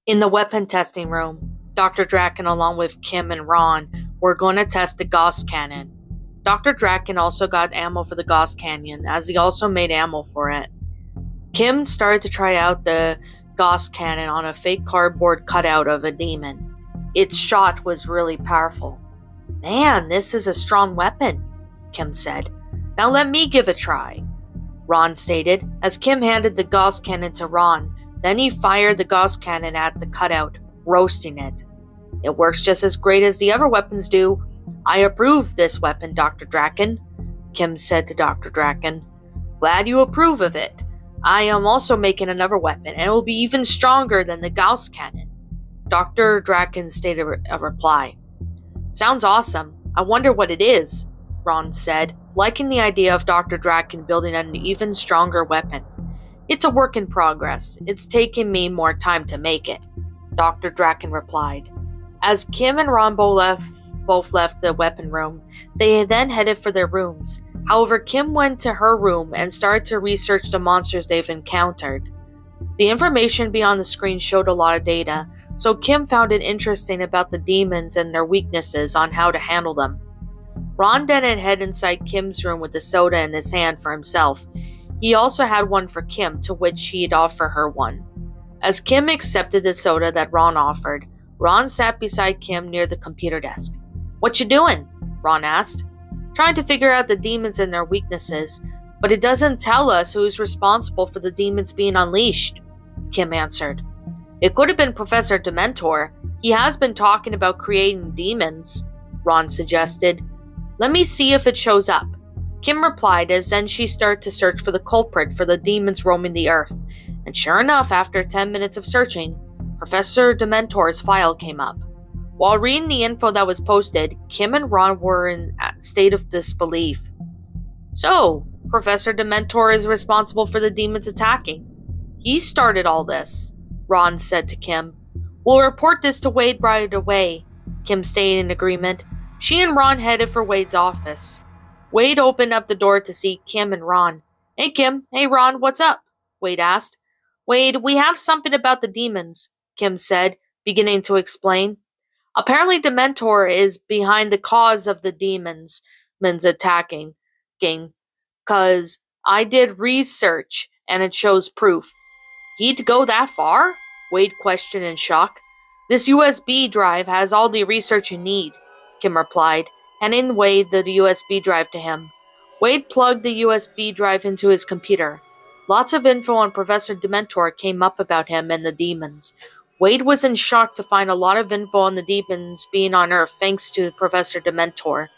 In the weapon testing room, Dr. Draken, along with Kim and Ron, were going to test the Gauss cannon. Dr. Draken also got ammo for the Gauss cannon, as he also made ammo for it. Kim started to try out the Gauss cannon on a fake cardboard cutout of a demon. Its shot was really powerful. "Man, this is a strong weapon," Kim said. "Now let me give it a try," Ron stated, as Kim handed the Gauss cannon to Ron. Then he fired the Gauss cannon at the cutout, roasting it. "It works just as great as the other weapons do. I approve this weapon, Dr. Draken," Kim said to Dr. Draken. "Glad you approve of it. I am also making another weapon, and it will be even stronger than the Gauss cannon," Dr. Draken stated a reply. "Sounds awesome. I wonder what it is," Ron said, liking the idea of Dr. Draken building an even stronger weapon. "It's a work in progress. It's taken me more time to make it," Dr. Draken replied. As Kim and Ron both left the weapon room, they then headed for their rooms. However, Kim went to her room and started to research the monsters they've encountered. The information beyond the screen showed a lot of data, so Kim found it interesting about the demons and their weaknesses on how to handle them. Ron then headed inside Kim's room with the soda in his hand for himself. He also had one for Kim, to which he'd offer her one. As Kim accepted the soda that Ron offered, Ron sat beside Kim near the computer desk. "What you doing?" Ron asked. "Trying to figure out the demons and their weaknesses, but it doesn't tell us who's responsible for the demons being unleashed," Kim answered. "It could have been Professor Dementor. He has been talking about creating demons," Ron suggested. "Let me see if it shows up," Kim replied, as then she started to search for the culprit for the demons roaming the earth. And sure enough, after 10 minutes of searching, Professor Dementor's file came up. While reading the info that was posted, Kim and Ron were in a state of disbelief. "So, Professor Dementor is responsible for the demons attacking. He started all this," Ron said to Kim. "We'll report this to Wade right away," Kim stayed in agreement. She and Ron headed for Wade's office. Wade opened up the door to see Kim and Ron. "Hey Kim, hey Ron, what's up?" Wade asked. "Wade, we have something about the demons," Kim said, beginning to explain. "Apparently Dementor is behind the cause of the demons attacking, 'cause I did research and it shows proof." "He'd go that far?" Wade questioned in shock. "This USB drive has all the research you need," Kim replied, handing Wade the USB drive to him. Wade plugged the USB drive into his computer. Lots of info on Professor Dementor came up about him and the demons. Wade was in shock to find a lot of info on the demons being on Earth thanks to Professor Dementor.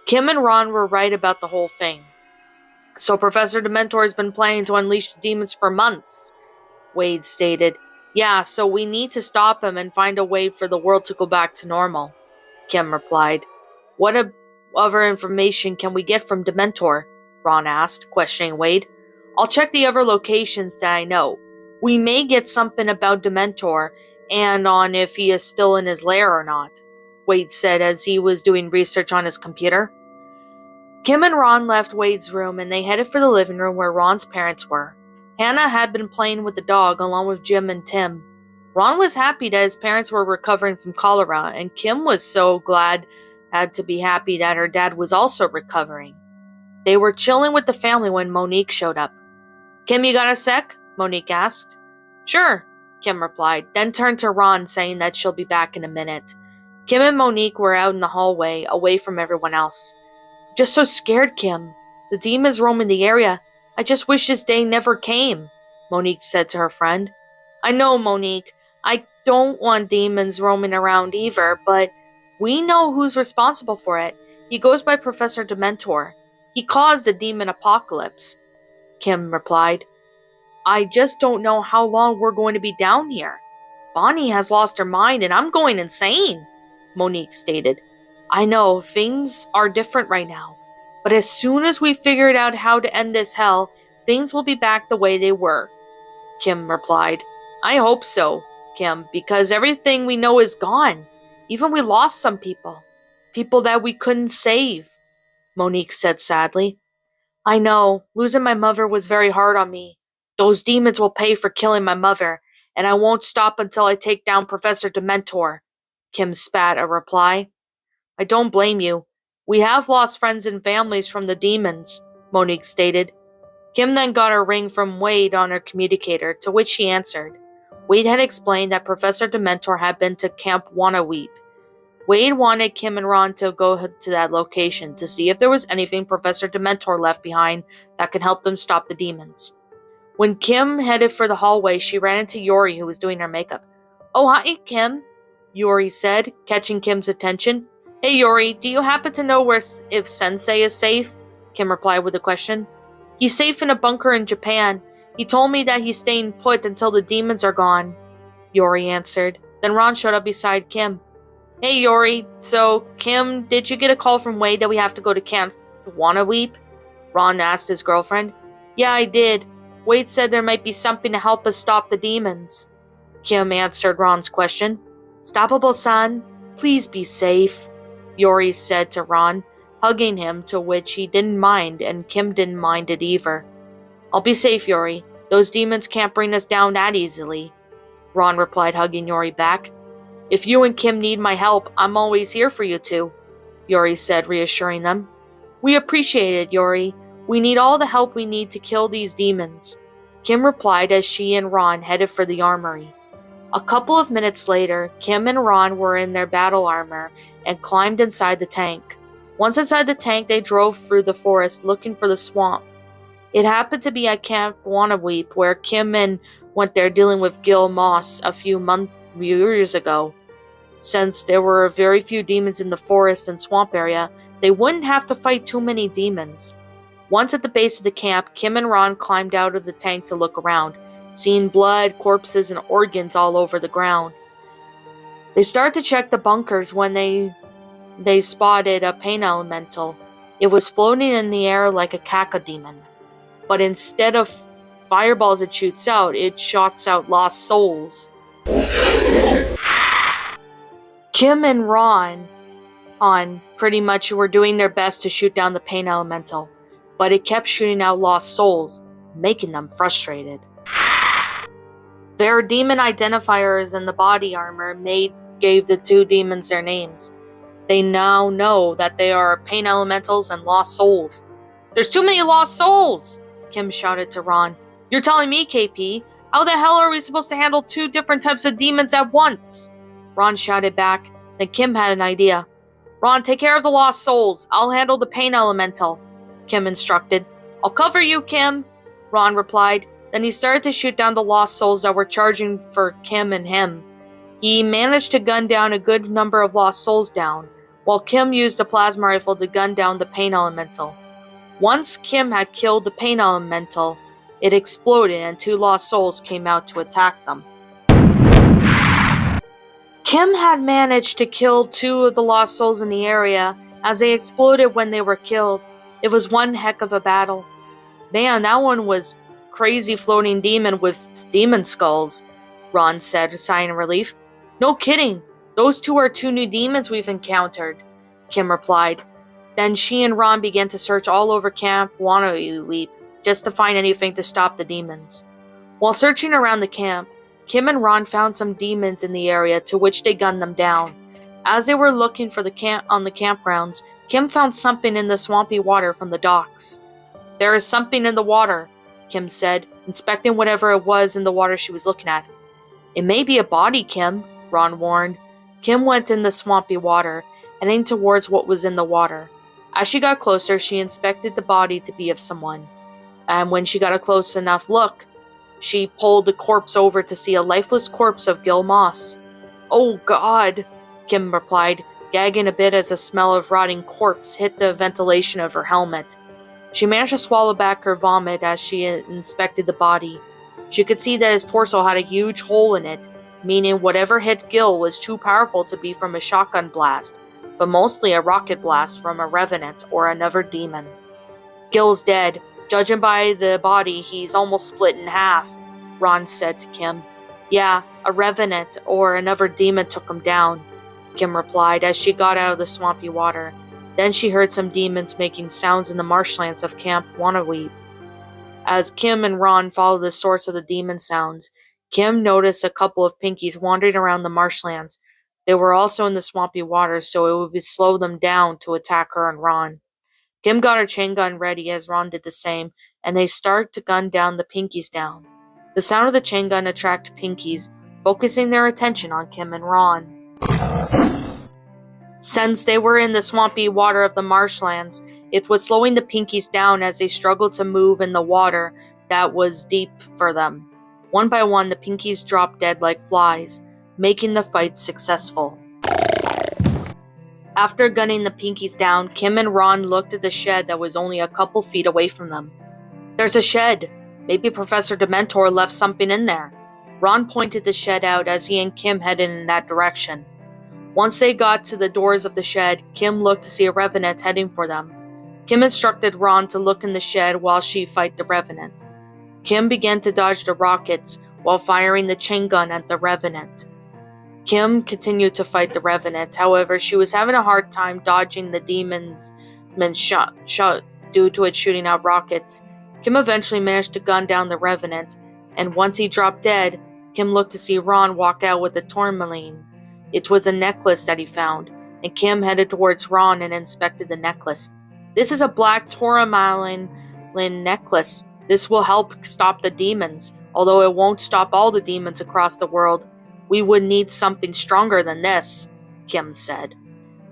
Kim and Ron were right about the whole thing. "So Professor Dementor has been planning to unleash the demons for months," Wade stated. "Yeah, so we need to stop him and find a way for the world to go back to normal," Kim replied. "What other information can we get from Dementor?" Ron asked, questioning Wade. "I'll check the other locations that I know. We may get something about Dementor and on if he is still in his lair or not," Wade said as he was doing research on his computer. Kim and Ron left Wade's room and they headed for the living room where Ron's parents were. Hannah had been playing with the dog along with Jim and Tim. Ron was happy that his parents were recovering from cholera, and Kim was so glad had to be happy that her dad was also recovering. They were chilling with the family when Monique showed up. "Kim, you got a sec?" Monique asked. "Sure," Kim replied, then turned to Ron saying that she'll be back in a minute. Kim and Monique were out in the hallway, away from everyone else. "Just so scared, Kim. The demons roaming the area. I just wish this day never came," Monique said to her friend. "I know, Monique. I don't want demons roaming around either, but we know who's responsible for it. He goes by Professor Dementor. He caused the demon apocalypse," Kim replied. "I just don't know how long we're going to be down here. Bonnie has lost her mind and I'm going insane," Monique stated. "I know, things are different right now, but as soon as we figured out how to end this hell, things will be back the way they were," Kim replied. "I hope so, Kim, because everything we know is gone. Even we lost some people that we couldn't save," Monique said sadly. "I know, losing my mother was very hard on me. Those demons will pay for killing my mother, and I won't stop until I take down Professor Dementor, Kim spat a reply. I don't blame you. We have lost friends and families from the demons, Monique stated. Kim then got a ring from Wade on her communicator, to which she answered. Wade had explained that Professor Dementor had been to Camp Wannaweep. Wade wanted Kim and Ron to go to that location to see if there was anything Professor Dementor left behind that could help them stop the demons. When Kim headed for the hallway, she ran into Yori, who was doing her makeup. Oh, hi, Kim, Yori said, catching Kim's attention. Hey, Yori, do you happen to know if Sensei is safe? Kim replied with a question. He's safe in a bunker in Japan. He told me that he's staying put until the demons are gone, Yori answered. Then Ron showed up beside Kim. Hey, Yori, so, Kim, did you get a call from Wade that we have to go to Camp Wannaweep? Ron asked his girlfriend. Yeah, I did. Wade said there might be something to help us stop the demons. Kim answered Ron's question. Stoppable-san, please be safe, Yori said to Ron, hugging him, to which he didn't mind, and Kim didn't mind it either. I'll be safe, Yori. Those demons can't bring us down that easily, Ron replied, hugging Yori back. If you and Kim need my help, I'm always here for you two, Yori said, reassuring them. We appreciate it, Yori. We need all the help we need to kill these demons, Kim replied as she and Ron headed for the armory. A couple of minutes later, Kim and Ron were in their battle armor and climbed inside the tank. Once inside the tank, they drove through the forest looking for the swamp. It happened to be at Camp Wannaweep, where Kim and went there dealing with Gil Moss a few years ago. Since there were very few demons in the forest and swamp area, they wouldn't have to fight too many demons. Once at the base of the camp, Kim and Ron climbed out of the tank to look around, seeing blood, corpses, and organs all over the ground. They started to check the bunkers when they spotted a pain elemental. It was floating in the air like a cacodemon, but instead of fireballs it shoots out, it shots out lost souls. Kim and Ron pretty much were doing their best to shoot down the pain elemental, but it kept shooting out lost souls, making them frustrated. Their demon identifiers in the body armor gave the two demons their names. They now know that they are pain elementals and lost souls. There's too many lost souls, Kim shouted to Ron. You're telling me, KP? How the hell are we supposed to handle two different types of demons at once? Ron shouted back. Then Kim had an idea. Ron, take care of the lost souls. I'll handle the pain elemental, Kim instructed. I'll cover you, Kim, Ron replied. Then he started to shoot down the lost souls that were charging for Kim and him. He managed to gun down a good number of lost souls down, while Kim used a plasma rifle to gun down the pain elemental. Once Kim had killed the pain elemental, it exploded and two lost souls came out to attack them. Kim had managed to kill two of the lost souls in the area as they exploded when they were killed. It was one heck of a battle. Man, that one was crazy floating demon with demon skulls, Ron said, sighing in relief. No kidding. Those two are two new demons we've encountered, Kim replied. Then she and Ron began to search all over Camp Wannaweep just to find anything to stop the demons. While searching around the camp, Kim and Ron found some demons in the area, to which they gunned them down. As they were looking for the campgrounds, Kim found something in the swampy water from the docks. There is something in the water, Kim said, inspecting whatever it was in the water she was looking at. It may be a body, Kim, Ron warned. Kim went in the swampy water, heading towards what was in the water. As she got closer, she inspected the body to be of someone. And when she got a close enough look, she pulled the corpse over to see a lifeless corpse of Gil Moss. Oh, God, Kim replied, gagging a bit as a smell of rotting corpse hit the ventilation of her helmet. She managed to swallow back her vomit as she inspected the body. She could see that his torso had a huge hole in it, meaning whatever hit Gil was too powerful to be from a shotgun blast, but mostly a rocket blast from a revenant or another demon. Gil's dead. Judging by the body, he's almost split in half, Ron said to Kim. Yeah, a revenant or another demon took him down, Kim replied as she got out of the swampy water. Then she heard some demons making sounds in the marshlands of Camp Wannaweep. As Kim and Ron followed the source of the demon sounds, Kim noticed a couple of pinkies wandering around the marshlands. They were also in the swampy water, so it would slow them down to attack her and Ron. Kim got her chain gun ready as Ron did the same, and they started to gun down the pinkies down. The sound of the chain gun attracted pinkies, focusing their attention on Kim and Ron. Since they were in the swampy water of the marshlands, it was slowing the pinkies down as they struggled to move in the water that was deep for them. One by one, the pinkies dropped dead like flies, making the fight successful. After gunning the pinkies down, Kim and Ron looked at the shed that was only a couple feet away from them. "There's a shed. Maybe Professor Dementor left something in there." Ron pointed the shed out as he and Kim headed in that direction. Once they got to the doors of the shed, Kim looked to see a revenant heading for them. Kim instructed Ron to look in the shed while she fight the revenant. Kim began to dodge the rockets while firing the chain gun at the revenant. Kim continued to fight the revenant, however, she was having a hard time dodging the demon's shot due to it shooting out rockets. Kim eventually managed to gun down the revenant, and once he dropped dead, Kim looked to see Ron walk out with a tourmaline. It was a necklace that he found, and Kim headed towards Ron and inspected the necklace. "This is a black tourmaline necklace. This will help stop the demons, although it won't stop all the demons across the world. We would need something stronger than this," Kim said.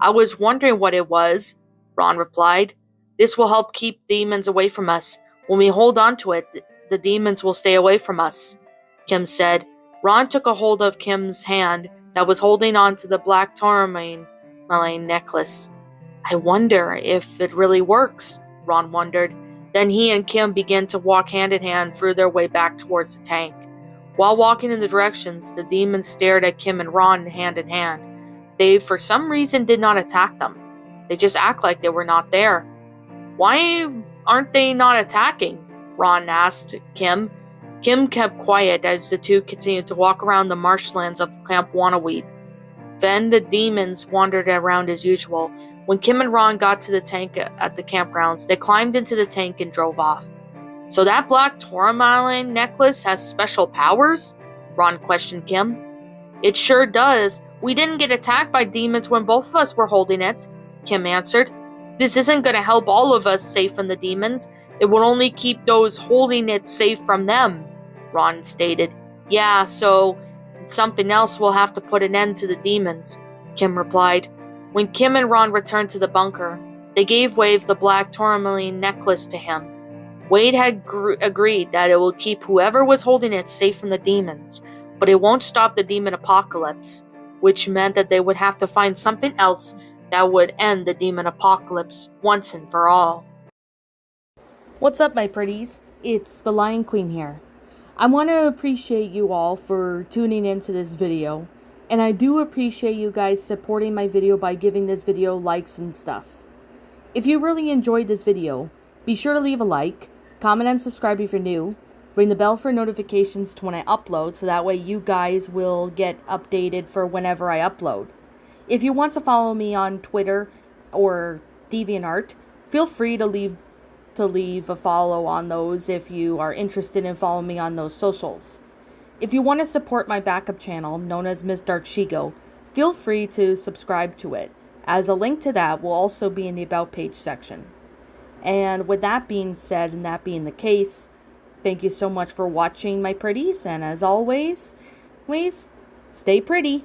"I was wondering what it was," Ron replied. "This will help keep demons away from us. When we hold on to it, the demons will stay away from us," Kim said. Ron took a hold of Kim's hand that was holding on to the black tourmaline necklace. "I wonder if it really works," Ron wondered. Then he and Kim began to walk hand in hand through their way back towards the tank. While walking in the directions, the demons stared at Kim and Ron hand in hand. They, for some reason, did not attack them. They just act like they were not there. "Why aren't they not attacking?" Ron asked Kim. Kim kept quiet as the two continued to walk around the marshlands of Camp Wannaweed. Then the demons wandered around as usual. When Kim and Ron got to the tank at the campgrounds, they climbed into the tank and drove off. "So that black tourmaline necklace has special powers?" Ron questioned Kim. "It sure does. We didn't get attacked by demons when both of us were holding it," Kim answered. "This isn't going to help all of us safe from the demons. It will only keep those holding it safe from them," Ron stated. "Yeah, so something else will have to put an end to the demons," Kim replied. When Kim and Ron returned to the bunker, they gave Wade the black tourmaline necklace to him. Wade had agreed that it will keep whoever was holding it safe from the demons, but it won't stop the demon apocalypse, which meant that they would have to find something else that would end the demon apocalypse once and for all. What's up, my pretties? It's the Lion Queen here. I want to appreciate you all for tuning into this video, and I do appreciate you guys supporting my video by giving this video likes and stuff. If you really enjoyed this video, be sure to leave a like, comment and subscribe if you're new, ring the bell for notifications to when I upload so that way you guys will get updated for whenever I upload. If you want to follow me on Twitter or DeviantArt, feel free to leave a follow on those if you are interested in following me on those socials. If you want to support my backup channel, known as Miss Dark Shigo, feel free to subscribe to it, as a link to that will also be in the About page section. And with that being said, and that being the case, thank you so much for watching, my pretties, and as always, stay pretty.